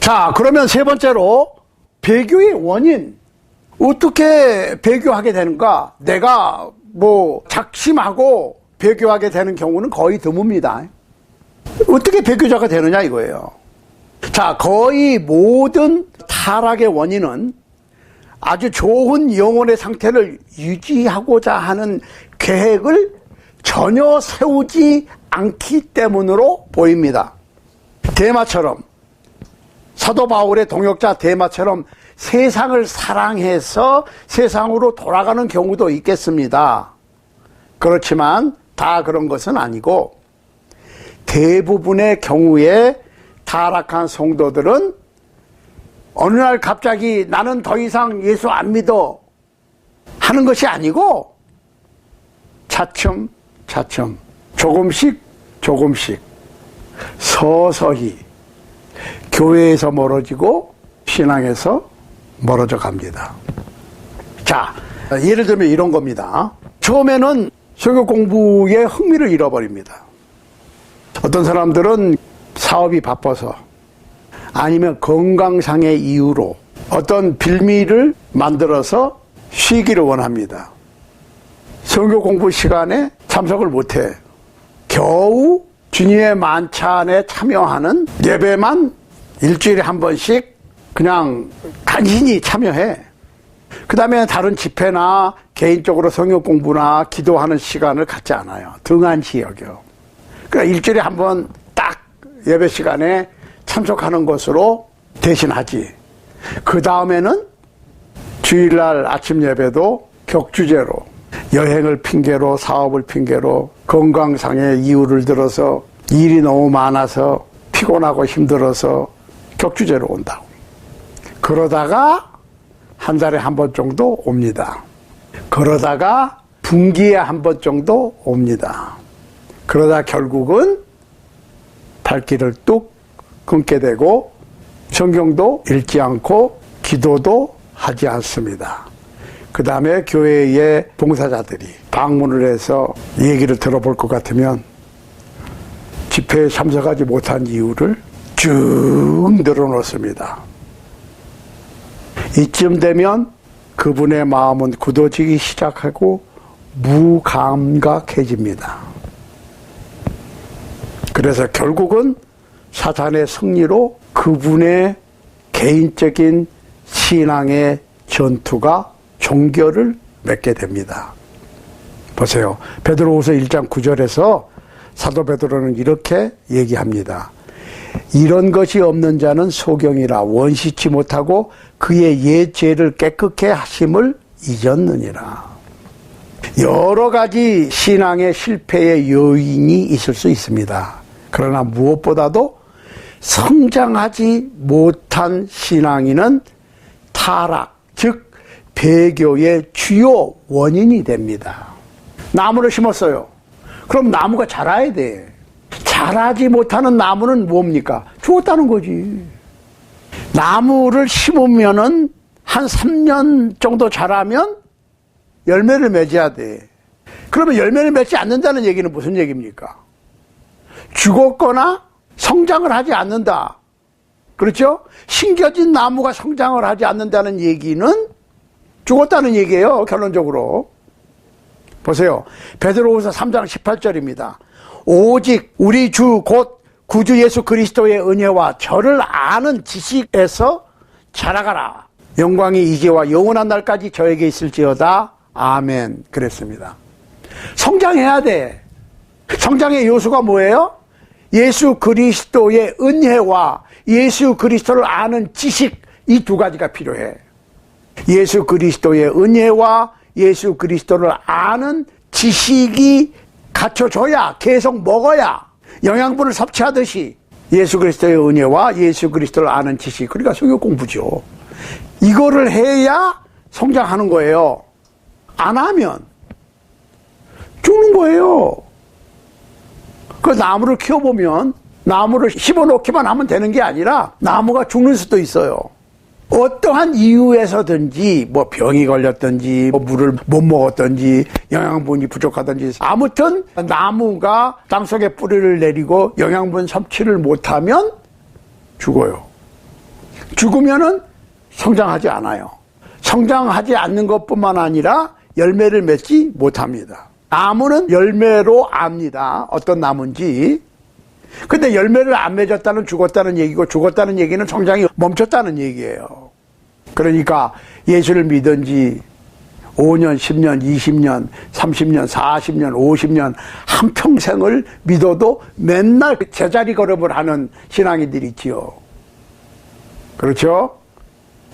자, 그러면 세 번째로 배교의 원인. 어떻게 배교하게 되는가? 내가 작심하고 배교하게 되는 경우는 거의 드뭅니다. 어떻게 배교자가 되느냐 이거예요. 자, 거의 모든 타락의 원인은 아주 좋은 영혼의 상태를 유지하고자 하는 계획을 전혀 세우지 않기 때문으로 보입니다. 데마처럼, 사도 바울의 동역자 데마처럼 세상을 사랑해서 세상으로 돌아가는 경우도 있겠습니다. 그렇지만 다 그런 것은 아니고 대부분의 경우에 타락한 성도들은 어느 날 갑자기 나는 더 이상 예수 안 믿어 하는 것이 아니고 차츰 조금씩 서서히 교회에서 멀어지고 신앙에서 멀어져 갑니다. 자, 예를 들면 이런 겁니다. 처음에는 설교 공부에 흥미를 잃어버립니다. 어떤 사람들은 사업이 바빠서 아니면 건강상의 이유로 어떤 빌미를 만들어서 쉬기를 원합니다. 설교 공부 시간에 참석을 못해. 겨우 주님의 만찬에 참여하는 예배만 일주일에 한 번씩 그냥 간신히 참여해. 그 다음에 다른 집회나 개인적으로 성경 공부나 기도하는 시간을 갖지 않아요. 등한시 여겨. 그러니까 일주일에 한 번 딱 예배 시간에 참석하는 것으로 대신하지. 그 다음에는 주일날 아침 예배도 격주제로, 여행을 핑계로, 사업을 핑계로, 건강상의 이유를 들어서 일이 너무 많아서 피곤하고 힘들어서 격주제로 온다고. 그러다가 한 달에 한 번 정도 옵니다. 그러다가 분기에 한 번 정도 옵니다. 그러다 결국은 발길을 뚝 끊게 되고 성경도 읽지 않고 기도도 하지 않습니다. 그 다음에 교회의 봉사자들이 방문을 해서 얘기를 들어볼 것 같으면 집회에 참석하지 못한 이유를 쭉 늘어놓습니다. 이쯤 되면 그분의 마음은 굳어지기 시작하고 무감각해집니다. 그래서 결국은 사탄의 승리로 그분의 개인적인 신앙의 전투가 종결을 맺게 됩니다. 보세요. 베드로후서 1장 9절에서 사도 베드로는 이렇게 얘기합니다. 이런 것이 없는 자는 소경이라 원시치 못하고 그의 옛 죄를 깨끗게 하심을 잊었느니라. 여러 가지 신앙의 실패의 요인이 있을 수 있습니다. 그러나 무엇보다도 성장하지 못한 신앙인은 타락, 즉 배교의 주요 원인이 됩니다. 나무를 심었어요. 그럼 나무가 자라야 돼. 자라지 못하는 나무는 뭡니까? 죽었다는 거지. 나무를 심으면은 한 3년 정도 자라면 열매를 맺어야 돼. 그러면 열매를 맺지 않는다는 얘기는 무슨 얘기입니까? 죽었거나 성장을 하지 않는다. 그렇죠? 심겨진 나무가 성장을 하지 않는다는 얘기는 죽었다는 얘기예요. 결론적으로. 보세요. 베드로후서 3장 18절입니다. 오직 우리 주 곧 구주 예수 그리스도의 은혜와 저를 아는 지식에서 자라가라. 영광이 이제와 영원한 날까지 저에게 있을지어다. 아멘. 그랬습니다. 성장해야 돼. 성장의 요소가 뭐예요? 예수 그리스도의 은혜와 예수 그리스도를 아는 지식, 이 두 가지가 필요해. 예수 그리스도의 은혜와 예수 그리스도를 아는 지식이 갖춰져야, 계속 먹어야, 영양분을 섭취하듯이 예수 그리스도의 은혜와 예수 그리스도를 아는 지식, 그러니까 성경 공부죠. 이거를 해야 성장하는 거예요. 안 하면 죽는 거예요. 그 나무를 키워보면 나무를 심어놓기만 하면 되는 게 아니라 나무가 죽는 수도 있어요. 어떠한 이유에서든지 뭐 병이 걸렸든지 뭐 물을 못 먹었든지 영양분이 부족하든지 아무튼 나무가 땅속에 뿌리를 내리고 영양분 섭취를 못하면 죽어요. 죽으면은 성장하지 않아요. 성장하지 않는 것뿐만 아니라 열매를 맺지 못합니다. 나무는 열매로 압니다. 어떤 나무인지. 근데 열매를 안 맺었다는 죽었다는 얘기고, 죽었다는 얘기는 성장이 멈췄다는 얘기예요. 그러니까 예수를 믿은 지 5년, 10년, 20년, 30년, 40년, 50년 한평생을 믿어도 맨날 제자리 걸음을 하는 신앙인들이 있지요. 그렇죠?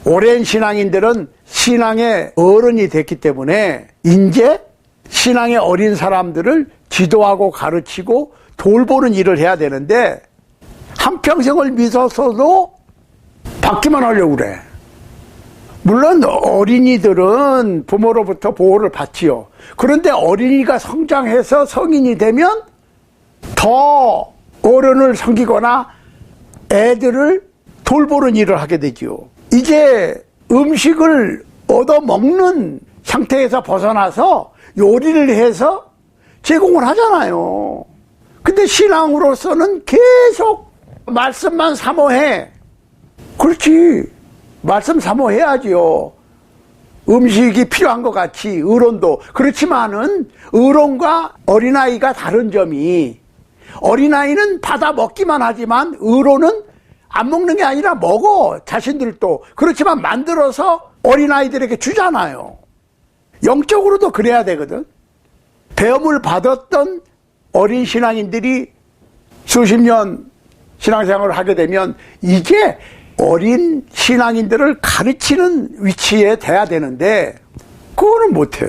오랜 신앙인들은 신앙의 어른이 됐기 때문에 이제 신앙의 어린 사람들을 지도하고 가르치고 돌보는 일을 해야 되는데, 한평생을 믿어서도 받기만 하려고 그래. 물론 어린이들은 부모로부터 보호를 받지요. 그런데 어린이가 성장해서 성인이 되면 더 어른을 섬기거나 애들을 돌보는 일을 하게 되지요. 이제 음식을 얻어먹는 상태에서 벗어나서 요리를 해서 제공을 하잖아요. 근데 신앙으로서는 계속 말씀만 사모해. 그렇지. 말씀 사모해야지요. 음식이 필요한 것 같이 의론도. 그렇지만은 의론과 어린아이가 다른 점이, 어린아이는 받아 먹기만 하지만 의론은 안 먹는 게 아니라 먹어. 자신들도. 그렇지만 만들어서 어린아이들에게 주잖아요. 영적으로도 그래야 되거든. 배움을 받았던 어린 신앙인들이 수십 년 신앙생활을 하게 되면 이제 어린 신앙인들을 가르치는 위치에 돼야 되는데 그거는 못해.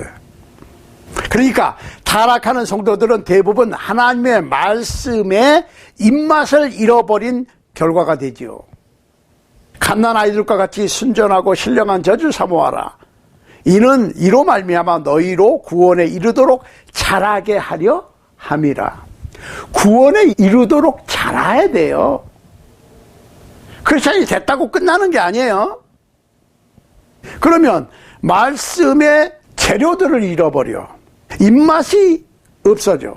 그러니까 타락하는 성도들은 대부분 하나님의 말씀에 입맛을 잃어버린 결과가 되지요. 갓난 아이들과 같이 순전하고 신령한 젖을 사모하라. 이는 이로 말미암아 너희로 구원에 이르도록 자라게 하려 함이라. 구원에 이르도록 자라야 돼요. 크리스찬이 됐다고 끝나는 게 아니에요. 그러면 말씀의 재료들을 잃어버려. 입맛이 없어져.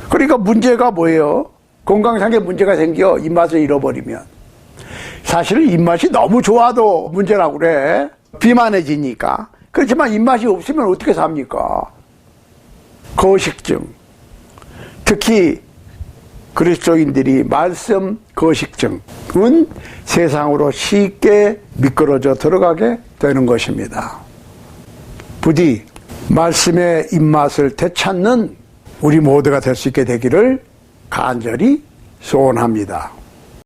그러니까 문제가 뭐예요? 건강상의 문제가 생겨. 입맛을 잃어버리면. 사실은 입맛이 너무 좋아도 문제라고 그래. 비만해지니까. 그렇지만 입맛이 없으면 어떻게 삽니까? 거식증. 특히 그리스도인들이 말씀 거식증은 세상으로 쉽게 미끄러져 들어가게 되는 것입니다. 부디 말씀의 입맛을 되찾는 우리 모두가 될 수 있게 되기를 간절히 소원합니다.